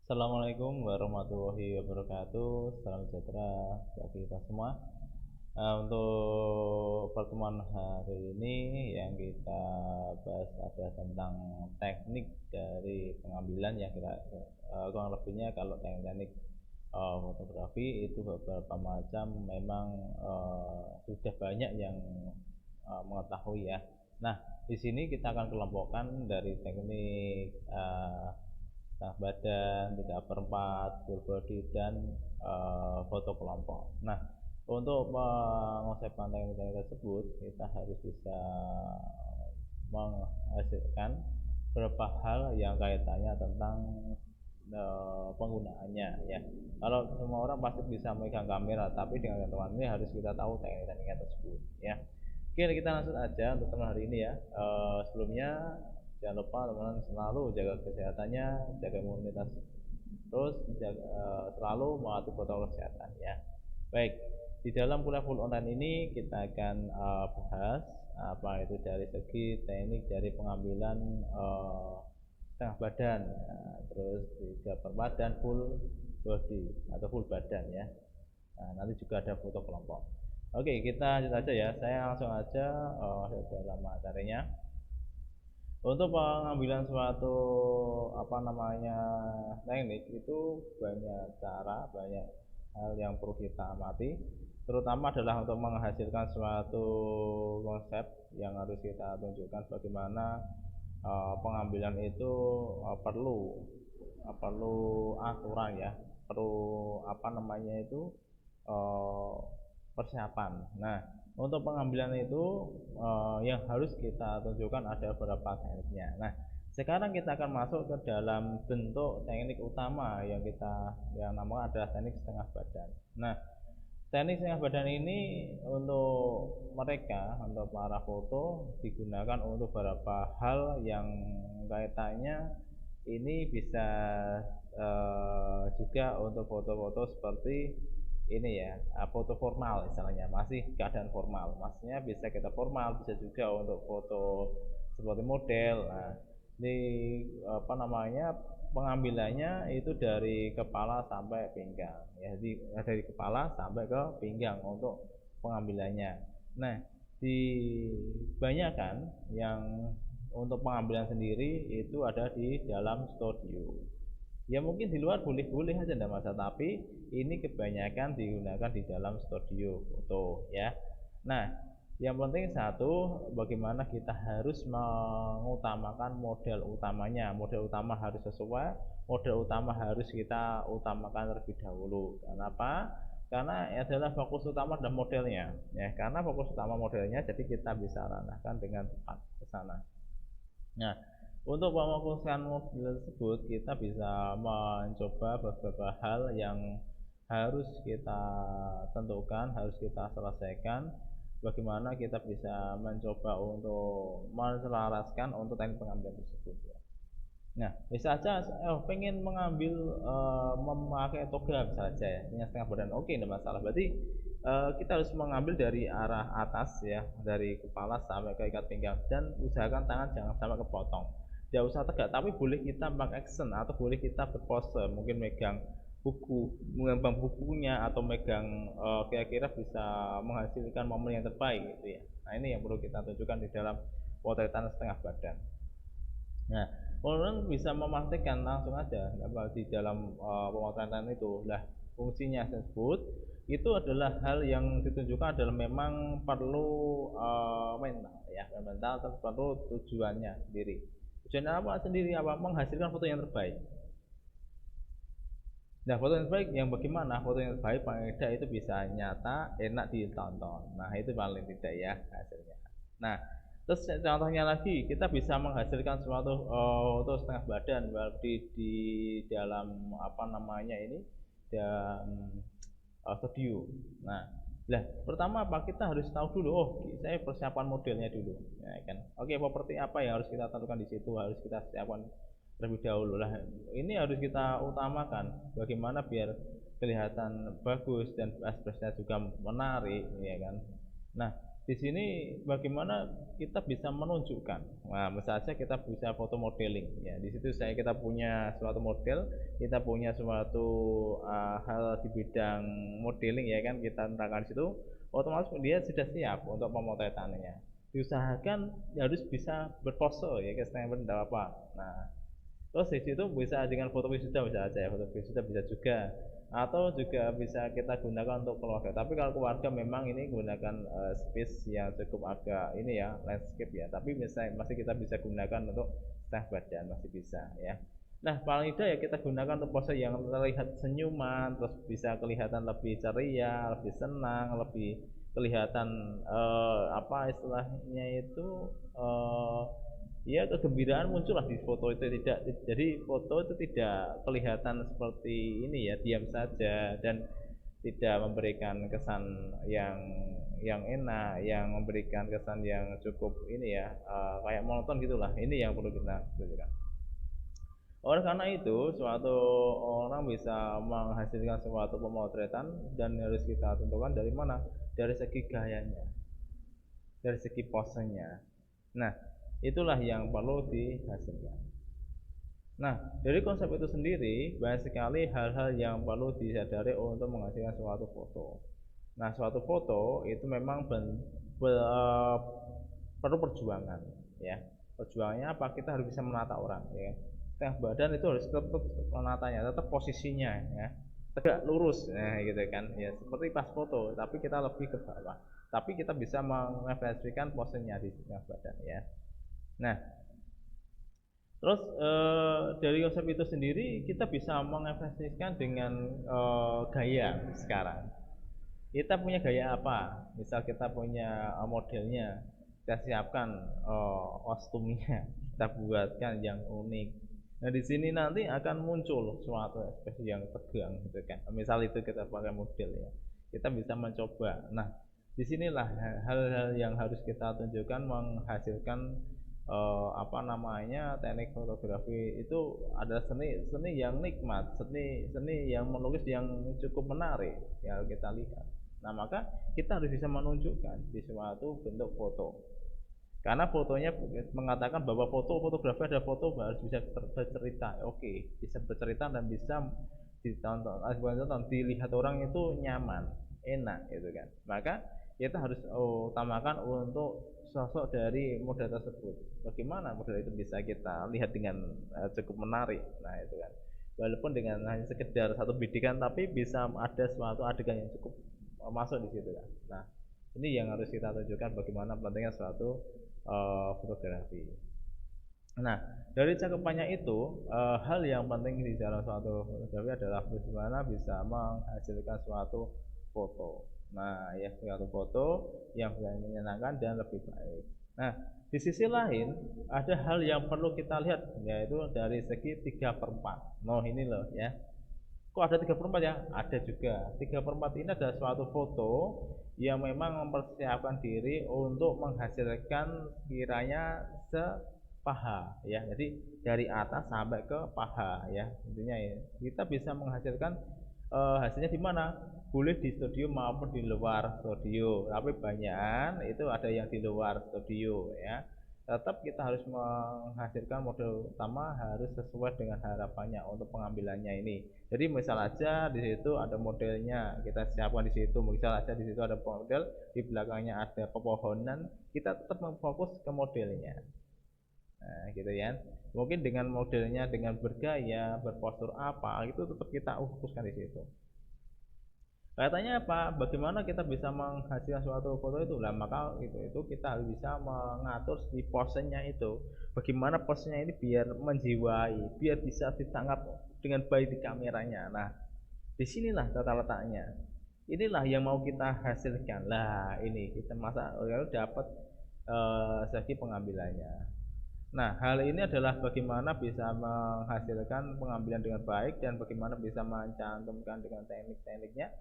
Assalamualaikum warahmatullahi wabarakatuh. Salam sejahtera bagi kita semua. Untuk pertemuan hari ini yang kita bahas ada tentang teknik dari pengambilan yang kita kurang lebihnya kalau teknik fotografi itu beberapa macam memang sudah banyak yang mengetahui ya. Nah, di sini kita akan kelompokkan dari teknik setengah badan, 3/4, full body, dan foto kelompok. Nah, untuk mengonsepkan teknik-teknik tersebut, kita harus bisa menghasilkan beberapa hal yang kaitannya tentang penggunaannya ya. Kalau semua orang pasti bisa megang kamera, tapi dengan teman ini harus kita tahu teknik-tekniknya tersebut ya. Oke, kita langsung aja untuk teman hari ini ya. Sebelumnya jangan lupa teman-teman selalu jaga kesehatannya, jaga imunitas, terus selalu mematuhi protokol kesehatan ya. Baik, di dalam kuliah full online ini kita akan bahas apa itu dari segi teknik dari pengambilan setengah badan, terus 3/4 dan full body atau full badan ya. Nah, nanti juga ada foto kelompok. Oke, kita lanjut aja ya. Saya langsung aja dalam materinya. Untuk pengambilan suatu teknik itu banyak cara, banyak hal yang perlu kita amati. Terutama adalah untuk menghasilkan suatu konsep yang harus kita tunjukkan bagaimana pengambilan itu perlu aturan ya, perlu persiapan. Nah, untuk pengambilan itu yang harus kita tunjukkan ada beberapa tekniknya. Nah, sekarang kita akan masuk ke dalam bentuk teknik utama yang namanya adalah teknik setengah badan. Nah, teknik setengah badan ini untuk para foto digunakan untuk beberapa hal yang kaitannya ini bisa juga untuk foto-foto seperti ini ya, foto formal istilahnya, masih keadaan formal, maksudnya bisa kita formal, bisa juga untuk foto seperti model. Nah, di pengambilannya itu dari kepala sampai pinggang ya, dari kepala sampai ke pinggang untuk pengambilannya. Nah, dibanyakan yang untuk pengambilan sendiri itu ada di dalam studio. Ya mungkin di luar boleh-boleh aja enggak masalah, tapi ini kebanyakan digunakan di dalam studio foto ya. Nah, yang penting satu, bagaimana kita harus mengutamakan model utamanya. Model utama harus sesuai, model utama harus kita utamakan terlebih dahulu. Kenapa? Karena adalah fokus utama dan modelnya ya. Karena fokus utama modelnya, jadi kita bisa arahkan dengan tepat ke sana. Nah, untuk mefokuskan model tersebut, kita bisa mencoba beberapa hal yang harus kita tentukan, harus kita selesaikan. Bagaimana kita bisa mencoba untuk menselaraskan untuk teknik pengambilan tersebut ya. Nah, bisa saja pengen mengambil memakai toga saja ya, dengan setengah badan, oke, tidak masalah. Berarti kita harus mengambil dari arah atas ya, dari kepala sampai ke ikat pinggang, dan usahakan tangan jangan sampai kepotong. Tidak usah tegak, tapi boleh kita back action atau boleh kita berpose, mungkin megang buku, mengembang bukunya, atau megang kira-kira bisa menghasilkan momen yang terbaik gitu ya. Nah, ini yang perlu kita tunjukkan di dalam potretan setengah badan. Nah, orang bisa memastikan langsung aja di dalam pemotretan itu lah, fungsinya tersebut itu adalah hal yang ditunjukkan adalah memang perlu mental ya, mental, perlu tujuannya sendiri. Tujuannya apa sendiri? Menghasilkan foto yang terbaik. Nah, foto yang terbaik yang bagaimana? Foto yang terbaik paling tidak itu bisa nyata, enak ditonton. Nah, itu paling tidak ya hasilnya. Nah, terus contohnya lagi, kita bisa menghasilkan suatu foto setengah badan di dalam studio. Nah, pertama kita harus tahu dulu, saya persiapan modelnya dulu, ya kan? Oke, seperti apa yang harus kita tentukan di situ, harus kita siapkan terlebih dahulu lah. Ini harus kita utamakan, bagaimana biar kelihatan bagus dan ekspresinya juga menarik, ya kan? Nah, di sini bagaimana kita bisa menunjukkan. Nah, misalnya kita bisa foto modeling ya. Di situ kita punya suatu model, kita punya suatu hal di bidang modeling ya kan, kita terangkan di situ, otomatis dia sudah siap untuk pemotretannya. Diusahakan harus bisa berpose ya, kesenangan tidak apa. Nah, terus di situ bisa dengan foto wisuda bisa aja ya, foto wisuda bisa juga, atau juga bisa kita gunakan untuk keluarga. Tapi kalau keluarga memang ini gunakan space yang cukup agak ini ya, landscape ya. Tapi masih kita bisa gunakan untuk setengah badan, masih bisa ya. Nah, paling tidak ya kita gunakan untuk pose yang terlihat senyuman, terus bisa kelihatan lebih ceria, lebih senang, lebih kelihatan apa istilahnya itu ya kegembiraan muncullah di foto itu. Tidak, jadi foto itu tidak kelihatan seperti ini ya, diam saja dan tidak memberikan kesan yang enak, yang memberikan kesan yang cukup ini ya, kayak monoton gitulah. Ini yang perlu kita tunjukkan. Oleh karena itu, suatu orang bisa menghasilkan suatu pemotretan dan harus kita tentukan dari mana? Dari segi gayanya, dari segi posenya. Nah, itulah yang perlu dihasilkan. Nah, dari konsep itu sendiri banyak sekali hal-hal yang perlu disadari untuk menghasilkan suatu foto. Nah, suatu foto itu memang perlu perjuangan ya. Perjuangannya apa? Kita harus bisa menata orang ya. Setengah badan itu harus tetap menatanya, tetap posisinya ya, tegak lurus, nah gitu kan ya, seperti pas foto, tapi kita lebih ke bawah, tapi kita bisa mengekspresikan posenya di setengah badan ya. Nah, terus dari konsep itu sendiri kita bisa mengekspresikan dengan gaya. Sekarang kita punya gaya apa? Misal kita punya modelnya, kita siapkan kostumnya, kita buatkan yang unik. Nah, di sini nanti akan muncul suatu ekspresi yang tegang gitu kan. Misal itu kita pakai model ya. Kita bisa mencoba. Nah, disinilah hal-hal yang harus kita tunjukkan menghasilkan apa namanya, teknik fotografi itu ada seni yang nikmat, seni yang menulis yang cukup menarik yang kita lihat. Nah, maka kita harus bisa menunjukkan di suatu bentuk foto. Karena fotonya mengatakan bahwa fotografi ada foto harus bisa bercerita. Oke, bisa bercerita dan bisa ditonton, dilihat orang itu nyaman, enak gitu kan. Maka kita harus utamakan untuk sosok dari model tersebut. Bagaimana model itu bisa kita lihat dengan cukup menarik. Nah, itu kan. Walaupun dengan hanya sekedar satu bidikan, tapi bisa ada suatu adegan yang cukup masuk di situ kan. Nah, ini yang harus kita tunjukkan bagaimana pentingnya suatu fotografi. Nah, dari cakupannya itu, hal yang penting di dalam suatu fotografi adalah bagaimana bisa menghasilkan suatu foto. Nah, ya, suatu foto yang menyenangkan dan lebih baik. Nah, di sisi lain ada hal yang perlu kita lihat, yaitu dari segi 3/4. Nah, ini loh ya. Kok ada 3/4 ya? Ada juga. 3/4 ini adalah suatu foto yang memang mempersiapkan diri untuk menghasilkan kiranya sepaha ya. Jadi dari atas sampai ke paha ya. Intinya ya, kita bisa menghasilkan hasilnya di mana? Boleh di studio maupun di luar studio. Tapi banyak itu ada yang di luar studio ya. Tetap kita harus menghasilkan model utama harus sesuai dengan harapannya untuk pengambilannya ini. Jadi misal aja di situ ada modelnya, kita siapkan di situ. Misal aja di situ ada model, di belakangnya ada pepohonan, kita tetap memfokus ke modelnya. Nah, gitu ya. Mungkin dengan modelnya, dengan bergaya, berpostur apa, itu tetap kita fokuskan di situ. Katanya apa? Bagaimana kita bisa menghasilkan suatu foto itu? Lah, maka itu kita harus bisa mengatur di posenya itu. Bagaimana posenya ini biar menjiwai, biar bisa ditangkap dengan baik di kameranya. Nah, disinilah tata letaknya. Inilah yang mau kita hasilkan. Lah, ini kita masa lalu dapat segi pengambilannya. Nah, hal ini adalah bagaimana bisa menghasilkan pengambilan dengan baik dan bagaimana bisa mencantumkan dengan teknik-tekniknya.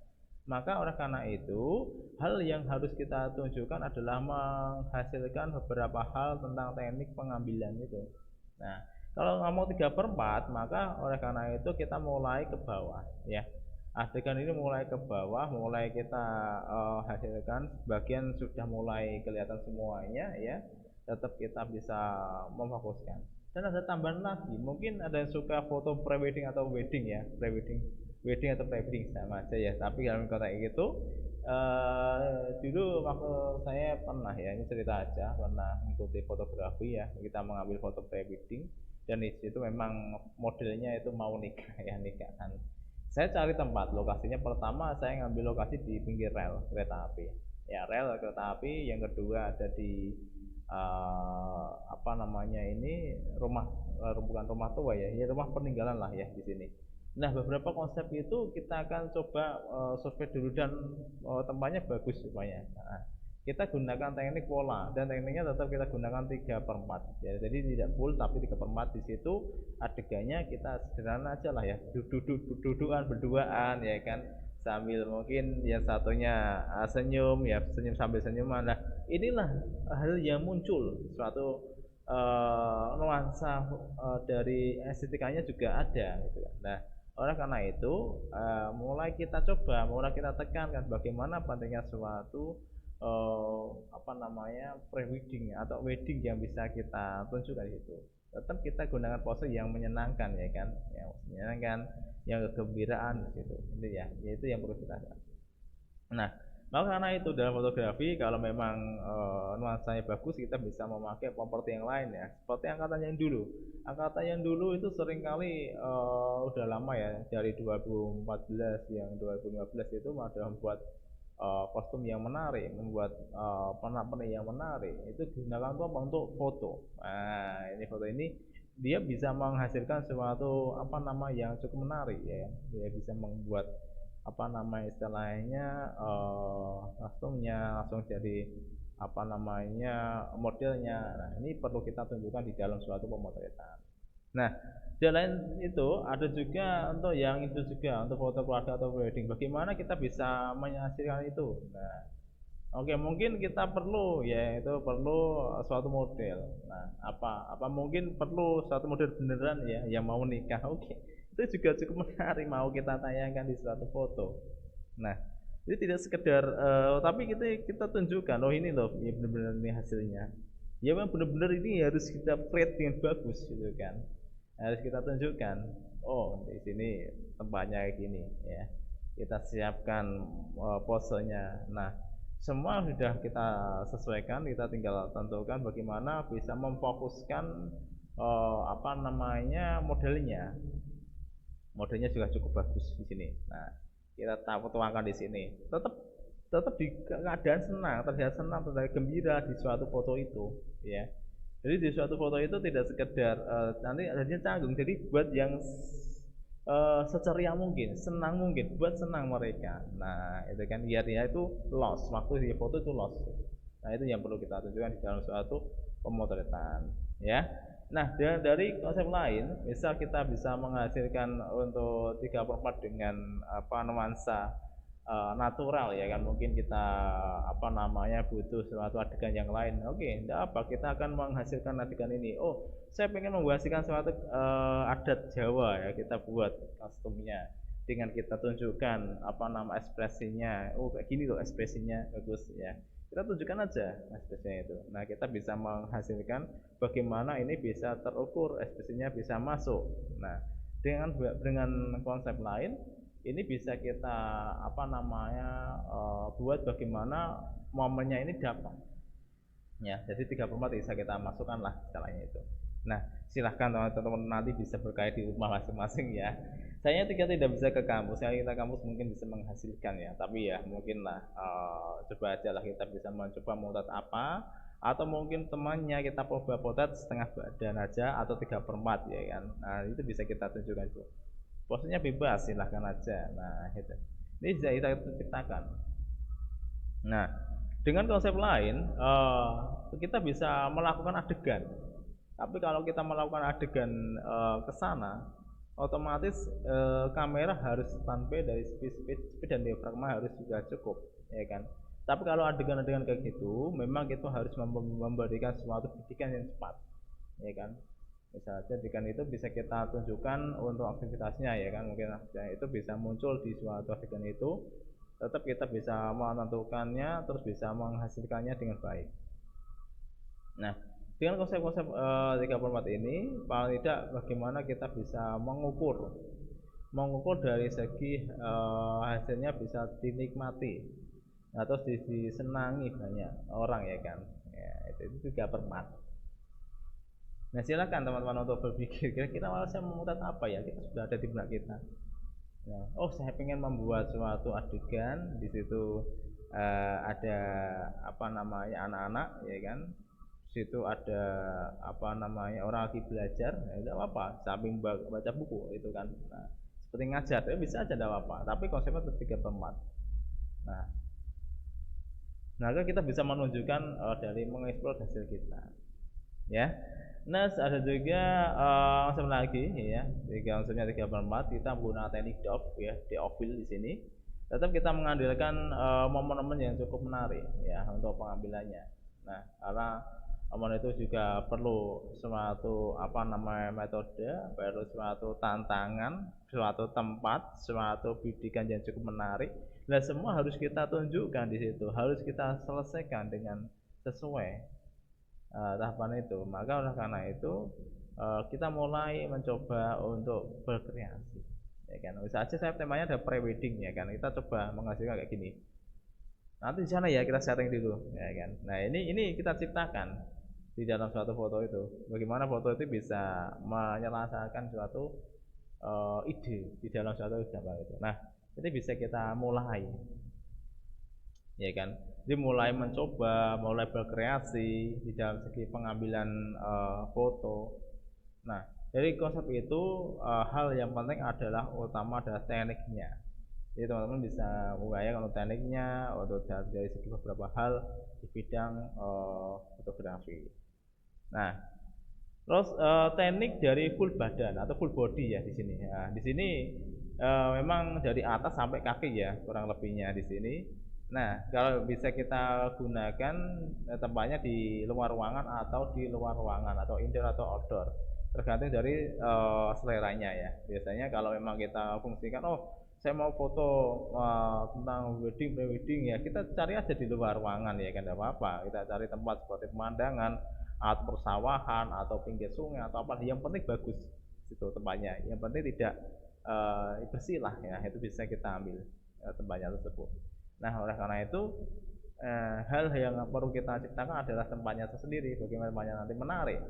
Maka oleh karena itu, hal yang harus kita tunjukkan adalah menghasilkan beberapa hal tentang teknik pengambilan itu. Nah, kalau ngomong 3/4, maka oleh karena itu kita mulai ke bawah ya. Adegan ini mulai ke bawah, mulai kita hasilkan, bagian sudah mulai kelihatan semuanya ya, tetap kita bisa memfokuskan. Dan ada tambahan lagi, mungkin ada yang suka foto prewedding atau wedding ya, prewedding, wedding atau prewedding sama aja ya. Tapi dalam konteks itu, dulu waktu saya pernah ya, ini cerita aja, pernah mengikuti fotografi ya, kita mengambil foto prewedding dan di situ memang modelnya itu mau nikah ya, nikahan. Saya cari tempat lokasinya, pertama saya ngambil lokasi di pinggir rel kereta api ya, rel kereta api. Yang kedua ada di apa namanya ini, rumah bukan rumah tua ya, ya rumah peninggalan lah ya di sini. Nah, beberapa konsep itu kita akan coba survei dulu dan tempatnya bagus supaya. Nah, kita gunakan teknik pola dan tekniknya tetap kita gunakan 3/4 ya, jadi tidak full tapi 3/4. Di situ adegannya kita sederhana aja lah ya, dudukan berduaan ya kan, sambil mungkin yang satunya senyum ya, senyum sambil senyuman. Nah, inilah hal yang muncul suatu nuansa dari estetikanya juga ada gitu kan. Nah, oleh karena itu mulai kita coba, mulai kita tekankan bagaimana pentingnya suatu apa namanya, pre-wedding atau wedding yang bisa kita tunjukkan itu. Tetap kita gunakan pose yang menyenangkan ya kan, yang menyenangkan, yang kegembiraan gitu. Itu ya, itu yang perlu kita lakukan. Nah, maka karena itu dalam fotografi kalau memang nuansanya bagus, kita bisa memakai properti yang lain ya. Seperti angkatan yang dulu. Angkatan yang dulu itu seringkali udah lama ya, dari 2014 yang 2015 itu sudah membuat kostum yang menarik, membuat pernak-pernik yang menarik. Itu digunakan untuk foto. Nah, ini foto ini dia bisa menghasilkan suatu apa nama yang cukup menarik ya. Dia bisa membuat apa nama istilahnya kostumnya langsung jadi apa namanya modelnya. Nah, ini perlu kita tunjukkan di dalam suatu pemotretan. Nah, selain itu ada juga untuk yang itu juga untuk foto keluarga atau wedding. Bagaimana kita bisa menghasilkan itu? Nah, oke, mungkin kita perlu ya itu perlu suatu model. Nah, apa mungkin perlu suatu model beneran ya yang mau nikah. Oke, itu juga cukup menarik, mau kita tayangkan di suatu foto. Nah, itu tidak sekedar tapi kita tunjukkan, oh ini loh, ya benar-benar ini hasilnya. Ya memang benar-benar ini harus kita create dengan bagus gitu kan. Harus kita tunjukkan, oh di sini tempatnya kayak gini ya. Kita siapkan posenya. Nah, semua sudah kita sesuaikan, kita tinggal tentukan bagaimana bisa memfokuskan apa namanya modelnya. Modelnya juga cukup bagus di sini. Nah, kita tuangkan di sini. Tetap di keadaan senang, terlihat senang, terlihat gembira di suatu foto itu, ya. Jadi di suatu foto itu tidak sekedar nanti adanya canggung. Jadi buat yang seceria mungkin, senang mungkin, buat senang mereka. Nah, itu kan biar dia itu lost, waktu di foto itu lost. Nah, itu yang perlu kita tunjukkan di dalam suatu pemotretan, ya. Nah, dari konsep lain, misal kita bisa menghasilkan untuk 3/4 dengan apa nuansa natural ya kan, mungkin kita apa namanya butuh suatu adegan yang lain. Oke, tidak apa, kita akan menghasilkan adegan ini. Oh, saya pengen menghasilkan suatu adat Jawa ya, kita buat kostumnya dengan kita tunjukkan apa nama ekspresinya. Oh, kayak gini loh ekspresinya bagus ya. Kita tunjukkan aja ekspresinya itu. Nah, kita bisa menghasilkan bagaimana ini bisa terukur, ekspresinya bisa masuk. Nah, dengan konsep lain ini bisa kita apa namanya buat bagaimana momennya ini dapat ya. Jadi 3/4 bisa kita masukkan lah istilahnya itu. Nah, silahkan teman-teman nanti bisa berkait di rumah masing-masing ya. Saya tidak bisa ke kampus, saya kita kampus mungkin bisa menghasilkan ya, tapi ya mungkin lah coba aja lah, kita bisa mencoba memotret apa, atau mungkin temannya kita coba potret setengah badan aja atau 3/4 ya kan. Nah, itu bisa kita tunjukkan itu. Posenya bebas, silahkan aja. Nah, itu. Ini bisa kita ciptakan. Nah, dengan konsep lain, kita bisa melakukan adegan. Tapi kalau kita melakukan adegan ke sana, otomatis kamera harus standby dari speed dan diafragma harus juga cukup, ya kan. Tapi kalau adegan-adegan kayak gitu, memang kita harus memberikan suatu bidikan yang cepat, ya kan. Misalnya jadikan itu bisa kita tunjukkan untuk aktivitasnya ya kan, mungkin itu bisa muncul di suatu adegan itu, tetap kita bisa menentukannya terus bisa menghasilkannya dengan baik. Nah, dengan konsep-konsep 3 format ini paling tidak bagaimana kita bisa mengukur dari segi hasilnya bisa dinikmati atau disenangi banyak orang ya kan ya, itu 3 format. Nah silakan teman-teman untuk berpikir kira-kira saya memotret apa ya, kita sudah ada di benak kita. Nah, oh saya ingin membuat suatu adegan di situ ada apa namanya anak-anak ya kan, di situ ada apa namanya orang lagi belajar, ya tidak apa-apa sambil baca buku itu kan. Nah, seperti ngajar, ya bisa aja tidak apa-apa, tapi konsepnya tetap 3 format. Nah, maka kita bisa menunjukkan dari mengeksplor hasil kita, ya. Nah, ada juga konsep lagi ya, konsepnya 3 format kita menggunakan teknik DOF ya, DOF-fill di sini. Tetap kita mengandalkan momen-momen yang cukup menarik ya untuk pengambilannya. Nah, karena momen itu juga perlu suatu apa namanya metode, perlu suatu tantangan, suatu tempat, suatu bidikan yang cukup menarik. Nah, semua harus kita tunjukkan di situ, harus kita selesaikan dengan sesuai tahapan itu. Maka oleh karena itu kita mulai mencoba untuk berkreasi ya kan. Bisa aja saya temanya ada pre-wedding ya kan, kita coba menghasilkan kayak gini, nanti di sana ya kita setting dulu ya kan. Nah ini kita ciptakan di dalam suatu foto itu, bagaimana foto itu bisa menyelesaikan suatu ide di dalam suatu gambar itu. Nah ini bisa kita mulai ya kan, jadi mulai mencoba, mulai berkreasi di dalam segi pengambilan foto. Nah dari konsep itu hal yang penting adalah utama adalah tekniknya. Jadi teman-teman bisa membayangkan untuk tekniknya, untuk dari segi beberapa hal di bidang fotografi. Nah terus teknik dari full badan atau full body ya di sini. Nah, di sini memang dari atas sampai kaki ya kurang lebihnya di sini. Nah, kalau bisa kita gunakan tempatnya di luar ruangan atau di luar ruangan atau indoor atau outdoor, tergantung dari seleranya ya. Biasanya kalau memang kita fungsikan, oh saya mau foto tentang wedding, pre-wedding ya, kita cari aja di luar ruangan ya kan, tidak apa-apa. Kita cari tempat seperti pemandangan atau persawahan atau pinggir sungai atau apa, yang penting bagus itu tempatnya. Yang penting tidak bersih lah ya, itu bisa kita ambil tempatnya tersebut. Nah, oleh karena itu hal yang perlu kita ciptakan adalah tempatnya tersendiri. Bagaimana tempatnya nanti menarik,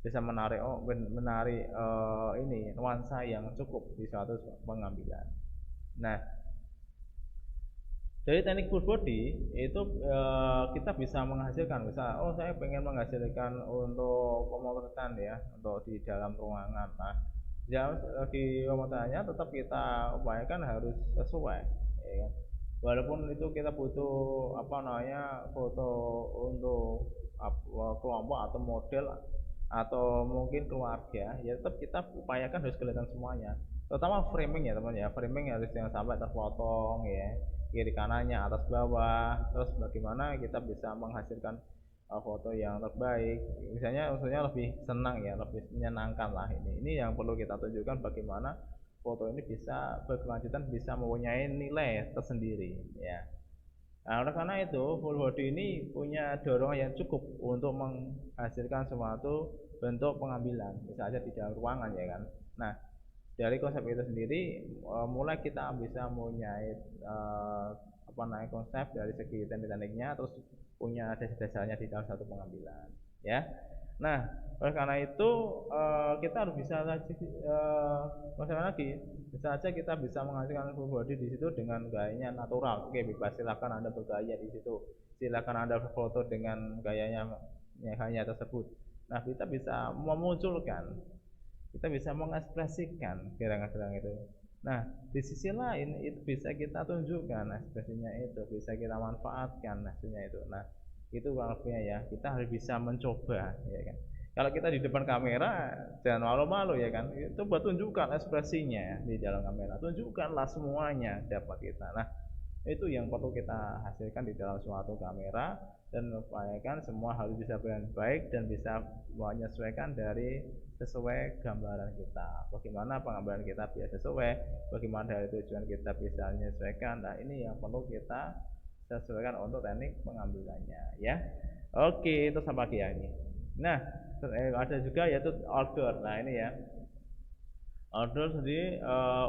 bisa menarik ini nuansa yang cukup di suatu pengambilan. Nah, dari teknik full body itu kita bisa menghasilkan, misal oh saya pengen menghasilkan untuk pemotretan ya, untuk di dalam ruangan. Nah, di pemotretannya tetap kita upayakan harus sesuai ya kan? Walaupun itu kita butuh apa namanya foto untuk kelompok atau model atau mungkin keluarga, ya tetap kita upayakan harus kelihatan semuanya, terutama framing ya teman ya. Framing harus yang sampai terpotong ya, kiri kanannya, atas bawah. Terus bagaimana kita bisa menghasilkan foto yang terbaik, misalnya maksudnya lebih senang ya, lebih menyenangkan lah. Ini yang perlu kita tunjukkan, bagaimana foto ini bisa berkelanjutan, bisa mempunyai nilai tersendiri ya. Nah, oleh karena itu full body ini punya dorongan yang cukup untuk menghasilkan suatu bentuk pengambilan, misalnya di dalam ruangan ya kan. Nah dari konsep itu sendiri mulai kita bisa mempunyai apa namanya konsep dari segi teknik-tekniknya, terus punya dasar-dasarnya di dalam satu pengambilan ya. Nah oleh karena itu kita harus bisa konsepnya lagi, bisa saja kita bisa menghasilkan full body di situ dengan gayanya natural. Oke, bebas, silakan Anda bergaya di situ, silakan Anda berfoto dengan gayanya hanya tersebut. Nah kita bisa memunculkan, kita bisa mengekspresikan gerangan-gerangan itu. Nah di sisi lain itu bisa kita tunjukkan ekspresinya, itu bisa kita manfaatkan hasilnya itu. Nah itu kurang lebihnya ya, kita harus bisa mencoba ya kan. Kalau kita di depan kamera jangan malu-malu ya kan, coba tunjukkan ekspresinya di dalam kamera, tunjukkanlah semuanya dapat kita. Nah itu yang perlu kita hasilkan di dalam suatu kamera, dan upayakan semua harus bisa dengan baik dan bisa menyesuaikan dari sesuai gambaran kita. Bagaimana pengambilan kita biar sesuai, bagaimana dari tujuan kita bisa menyesuaikan. Nah, ini yang perlu kita sesuaikan untuk teknik pengambilannya ya. Oke, itu sama kayak ini. Nah, ada juga yaitu order. Nah, ini ya. Order sendiri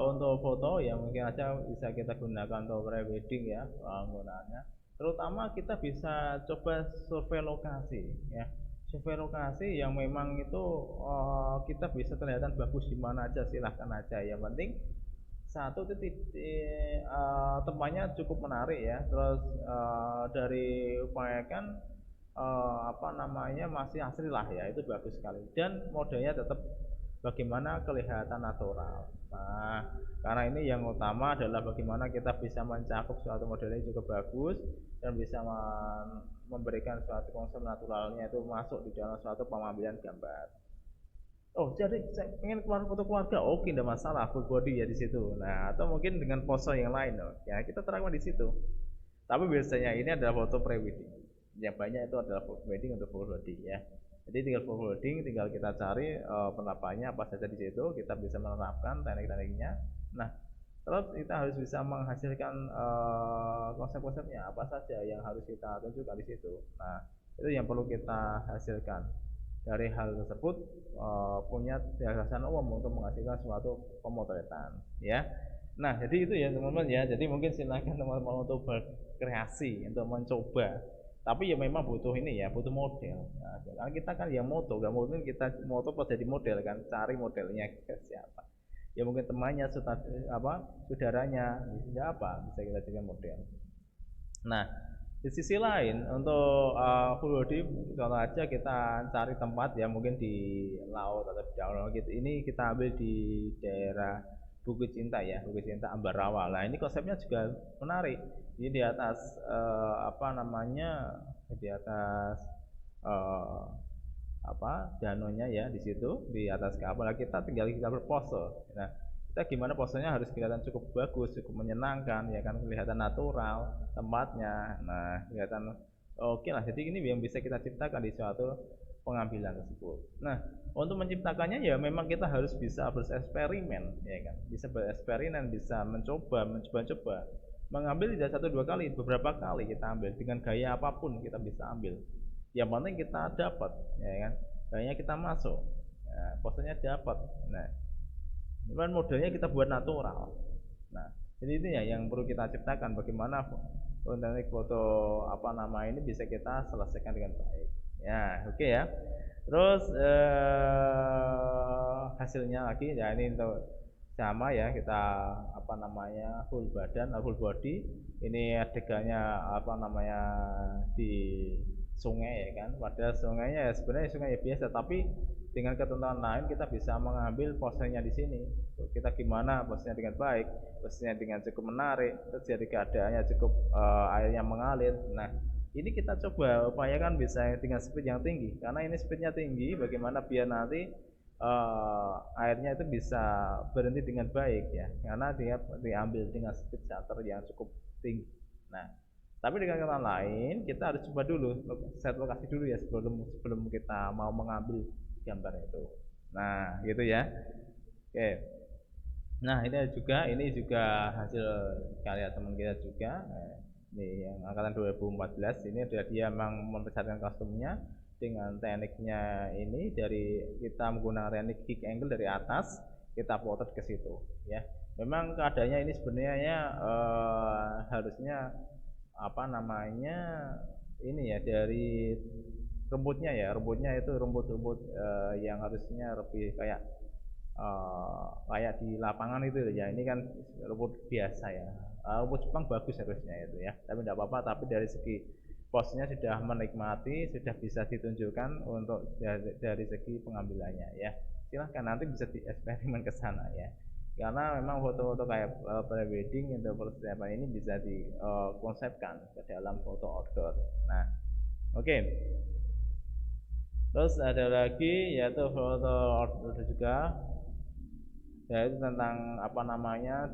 untuk foto yang mungkin aja bisa kita gunakan untuk prewedding ya penggunaannya. Terutama kita bisa coba survei lokasi ya. Survei lokasi yang memang itu kita bisa kelihatan bagus di mana aja, silahkan aja. Yang penting satu titik tempatnya cukup menarik ya. Terus dari upayakan apa namanya masih asli lah ya, itu bagus sekali. Dan modelnya tetap bagaimana kelihatan natural. Nah, karena ini yang utama adalah bagaimana kita bisa mencakup suatu modelnya juga bagus dan bisa memberikan suatu konsep naturalnya itu masuk di dalam suatu pengambilan gambar. Oh, jadi saya pengen keluar foto keluarga, oke, tidak masalah, full body ya di situ. Nah, atau mungkin dengan pose yang lain, loh. Ya kita terangkan di situ. Tapi biasanya ini adalah foto pre-wedding. Yang banyak itu adalah wedding untuk full body ya. Jadi tinggal full wedding, tinggal kita cari penerapannya apa saja di situ, kita bisa menerapkan teknik-tekniknya. Nah, terus kita harus bisa menghasilkan konsep-konsepnya apa saja yang harus kita tunjukkan di situ. Nah, itu yang perlu kita hasilkan. Dari hal tersebut punya gagasan umum untuk menghasilkan suatu pemotretan, ya. Nah, jadi itu ya teman-teman ya. Jadi mungkin silakan teman-teman untuk berkreasi, untuk mencoba. Tapi ya memang butuh ini ya, butuh model. Nah, karena kita kan yang moto, nggak mungkin kita moto pas jadi model kan, cari modelnya ke siapa. Ya mungkin temannya, saudaranya, bisa apa, bisa kita jadikan model. Nah, di sisi lain untuk full body, contoh aja kita cari tempat ya mungkin di laut atau di danau gitu. Ini kita ambil di daerah Bukit Cinta ya, Bukit Cinta Ambarawa. Nah, ini konsepnya juga menarik. Ini di atas di atas danaunya ya, di situ di atas kapal. Kita tinggal kita berpose. Nah, kita gimana posenya harus kelihatan cukup bagus, cukup menyenangkan ya kan, kelihatan natural tempatnya. Nah, kelihatan oke lah. Jadi ini yang bisa kita ciptakan di suatu pengambilan tersebut. Nah, untuk menciptakannya ya memang kita harus bisa bereksperimen ya kan, bisa bereksperimen, bisa mencoba mengambil tidak satu dua kali, beberapa kali kita ambil dengan gaya apapun kita bisa ambil. Yang penting kita dapat, ya kan, gayanya kita masuk, nah, posenya dapat. Nah, dan modelnya kita buat natural. Nah, jadi ini ya yang perlu kita ciptakan, bagaimana teknik foto ini bisa kita selesaikan dengan baik. Ya, oke ya. Terus hasilnya lagi ya ini untuk sama ya, kita full badan, full body. Ini adegannya di sungai ya kan. Padahal sungainya ya sebenarnya sungai biasa, tapi dengan ketentuan lain kita bisa mengambil posenya di sini. Kita gimana posenya dengan baik, posenya dengan cukup menarik, terus jadi keadaannya cukup airnya mengalir. Nah, ini kita coba upayakan bisa dengan speed yang tinggi, karena ini speednya tinggi. Bagaimana biar nanti airnya itu bisa berhenti dengan baik ya, karena dia diambil dengan speed shutter yang cukup tinggi. Nah, tapi dengan kata lain kita harus coba dulu set lokasi dulu ya sebelum kita mau mengambil gambar itu. Nah, gitu ya. Oke. Nah, ini juga hasil karya teman kita juga. Ini yang angkatan 2014, ini dia memang membesarkan kostumnya dengan tekniknya ini, dari kita menggunakan teknik kick angle dari atas, kita potret ke situ ya. Memang keadaannya ini sebenarnya harusnya ini ya, dari rumputnya itu rumput yang harusnya lebih kayak di lapangan itu ya. Ini kan rumput biasa ya, rumput Jepang bagus harusnya itu ya, tapi tidak apa-apa. Tapi dari segi posnya sudah menikmati, sudah bisa ditunjukkan untuk dari segi pengambilannya ya. Silahkan nanti bisa dieksperimen ke sana ya, karena memang foto-foto kayak pre-wedding atau persiapan ini bisa dikonsepkan ke dalam foto outdoor. Nah, oke. Terus ada lagi yaitu foto outdoor juga, yaitu tentang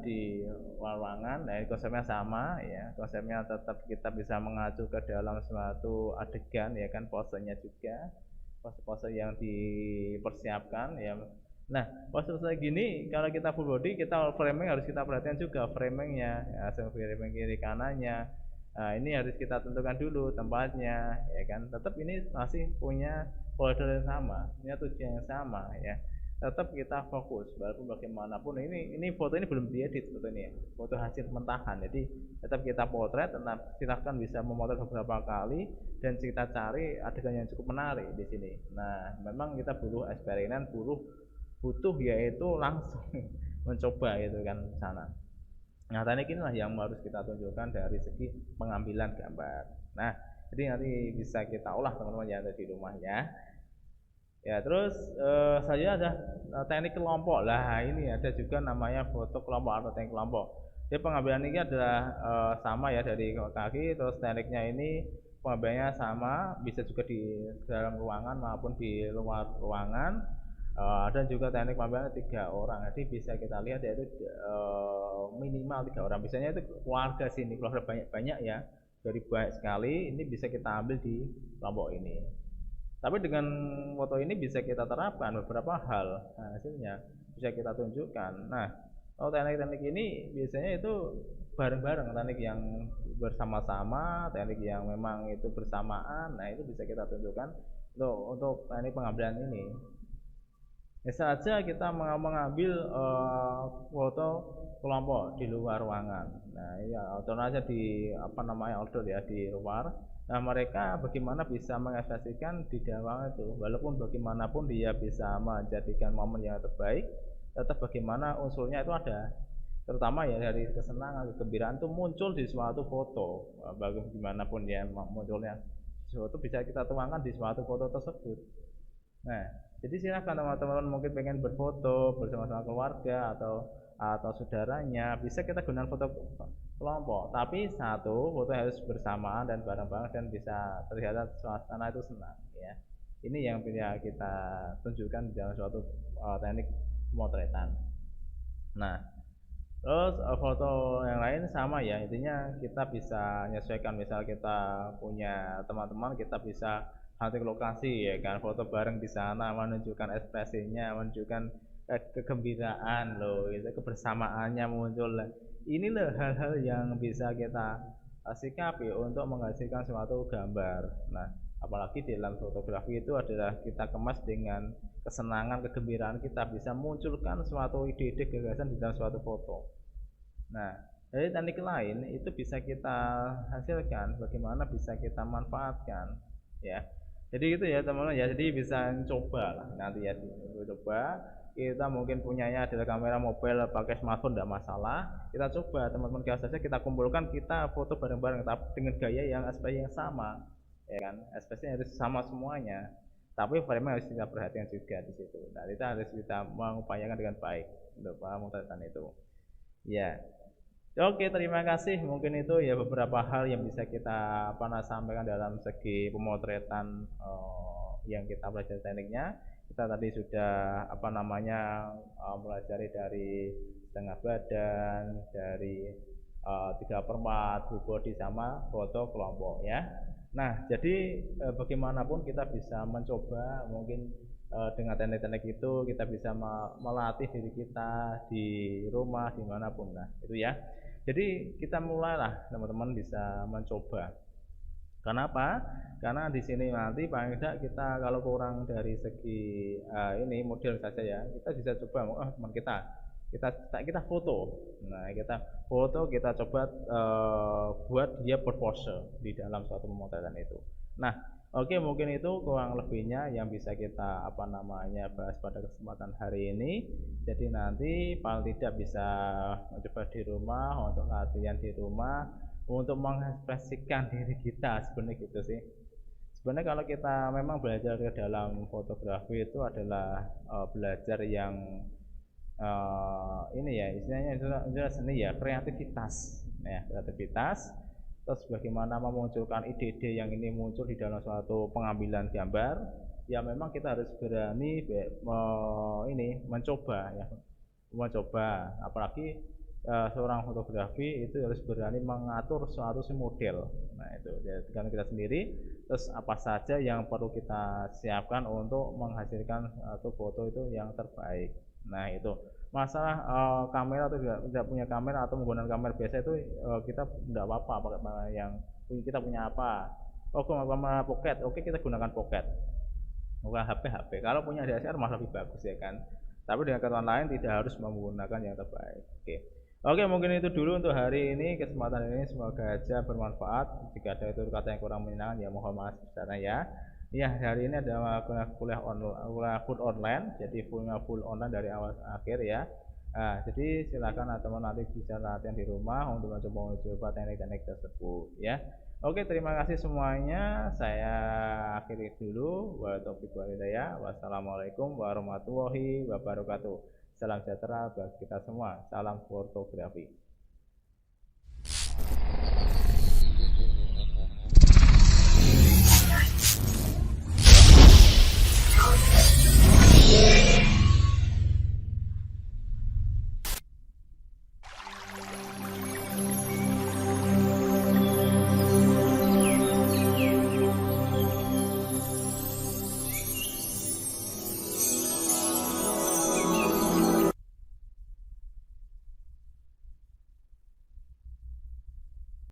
di ruangan. Nah, konsepnya sama ya, konsepnya tetap kita bisa mengacu ke dalam suatu adegan ya kan, posenya juga. pose-pose yang dipersiapkan ya. Nah, pose kayak gini kalau kita full body, kita framing harus kita perhatikan juga framingnya, ya, framing kiri kanannya. Nah, ini harus kita tentukan dulu tempatnya, ya kan. Tetap ini masih punya folder yang sama, punya tujuan yang sama, ya. Tetap kita fokus, walaupun bagaimanapun ini foto ini belum diedit foto ini ya, foto hasil mentahan. Jadi tetap kita potret, tetap silahkan bisa memotret beberapa kali dan kita cari adegan yang cukup menarik di sini. Nah, memang kita butuh eksperimen, butuh yaitu langsung mencoba gitu kan sana. Nah, teknik inilah yang harus kita tunjukkan dari segi pengambilan gambar. Nah, jadi nanti bisa kita olah teman-teman yang ada di rumahnya. Ya, terus saya ada teknik kelompok. Lah, ini ada juga namanya foto kelompok atau teknik kelompok. Jadi pengambilan ini adalah sama ya dari kaki, terus tekniknya ini pengambilannya sama, bisa juga di dalam ruangan maupun di luar ruangan. Dan juga teknik pengambilan 3 orang. Jadi bisa kita lihat yaitu minimal 3 orang. Biasanya itu keluarga sini, keluarga banyak-banyak ya. Dari banyak sekali, ini bisa kita ambil di kelompok ini. Tapi dengan foto ini bisa kita terapkan beberapa hal. Nah, hasilnya bisa kita tunjukkan. Nah, teknik-teknik ini biasanya itu bareng-bareng, teknik yang bersama-sama, teknik yang memang itu bersamaan. Nah, itu bisa kita tunjukkan untuk teknik pengambilan ini. Bisa saja kita mengambil foto kelompok di luar ruangan. Nah, ya contoh aja di outdoor ya, di luar. Nah, mereka bagaimana bisa mengekspresikan di dalam itu, walaupun bagaimanapun dia bisa menjadikan momen yang terbaik, tetap bagaimana unsurnya itu ada, terutama ya dari kesenangan, kegembiraan itu muncul di suatu foto, bagaimanapun ya munculnya sesuatu bisa kita tuangkan di suatu foto tersebut. Nah, jadi silakan teman-teman mungkin pengen berfoto bersama-sama keluarga atau saudaranya, bisa kita gunakan foto kelompok, tapi satu foto harus bersamaan dan bareng-bareng dan bisa terlihat suasana itu senang ya. Ini yang bisa kita tunjukkan dalam suatu teknik pemotretan. Nah, terus foto yang lain sama ya, intinya kita bisa menyesuaikan. Misal kita punya teman-teman, kita bisa hunting lokasi ya kan, foto bareng di sana, menunjukkan ekspresinya, menunjukkan kegembiraan loh, itu kebersamaannya muncul. Inilah hal-hal yang bisa kita sikapi untuk menghasilkan suatu gambar. Nah, apalagi dalam fotografi itu adalah kita kemas dengan kesenangan, kegembiraan, kita bisa munculkan suatu ide-ide gagasan di dalam suatu foto. Nah, dari teknik lain itu bisa kita hasilkan, bagaimana bisa kita manfaatkan ya. Jadi gitu ya teman-teman ya, jadi bisa coba lah nanti ya, coba. Kita mungkin punyanya adalah kamera mobile, pakai smartphone tidak masalah, kita coba teman-teman saja, kita kumpulkan, kita foto bareng-bareng tapi dengan gaya yang ekspresi yang sama ya kan, ekspresinya harus sama semuanya, tapi frame harus kita perhatikan juga di situ. Nah, kita harus kita mengupayakan dengan baik untuk pemotretan itu ya. Oke, terima kasih. Mungkin itu ya beberapa hal yang bisa kita sampaikan dalam segi pemotretan yang kita pelajari tekniknya. Kita tadi sudah pelajari dari setengah badan, dari 3/4 full body sama foto kelompok ya. Nah, jadi bagaimanapun kita bisa mencoba mungkin dengan teknik-teknik itu kita bisa melatih diri kita di rumah dimanapun. Nah, itu ya. Jadi kita mulailah teman-teman bisa mencoba. Kenapa? Karena di sini nanti paling tidak kita kalau kurang dari segi ini model saja ya, kita bisa coba teman kita foto. Nah, kita foto, kita coba buat dia berpose di dalam suatu pemotretan itu. Nah, oke, mungkin itu kurang lebihnya yang bisa kita bahas pada kesempatan hari ini. Jadi nanti paling tidak bisa mencoba di rumah untuk latihan di rumah untuk mengekspresikan diri kita, sebenarnya gitu sih. Sebenarnya kalau kita memang belajar ke dalam fotografi itu adalah belajar yang ini ya istilahnya itu seni ya, kreativitas ya, kreativitas. Terus bagaimana memunculkan ide-ide yang ini muncul di dalam suatu pengambilan gambar ya, memang kita harus berani mencoba ya, apalagi seorang fotografi itu harus berani mengatur suatu model. Nah itu dengan kita sendiri, terus apa saja yang perlu kita siapkan untuk menghasilkan satu foto itu yang terbaik. Nah itu masalah kamera atau tidak punya kamera atau menggunakan kamera biasa itu kita tidak apa-apa pakai yang kita punya apa. Oh kamera pocket, oke kita gunakan pocket. Bukan HP. Kalau punya DSLR malah lebih bagus ya kan. Tapi dengan ketentuan lain tidak harus menggunakan yang terbaik. Oke, mungkin itu dulu untuk hari ini. Kesempatan ini semoga aja bermanfaat. Jika ada itu kata yang kurang menyenangkan ya mohon maaf sebesarnya ya. Ya, hari ini ada kuliah full online, jadi full online dari awal ke akhir ya. Nah, jadi silakan teman nanti bisa latihan di rumah untuk mencoba teknik-teknik tersebut ya. Oke, terima kasih semuanya. Saya akhiri dulu. Wassalamualaikum warahmatullahi wabarakatuh. Salam sejahtera bagi kita semua. Salam fotografi.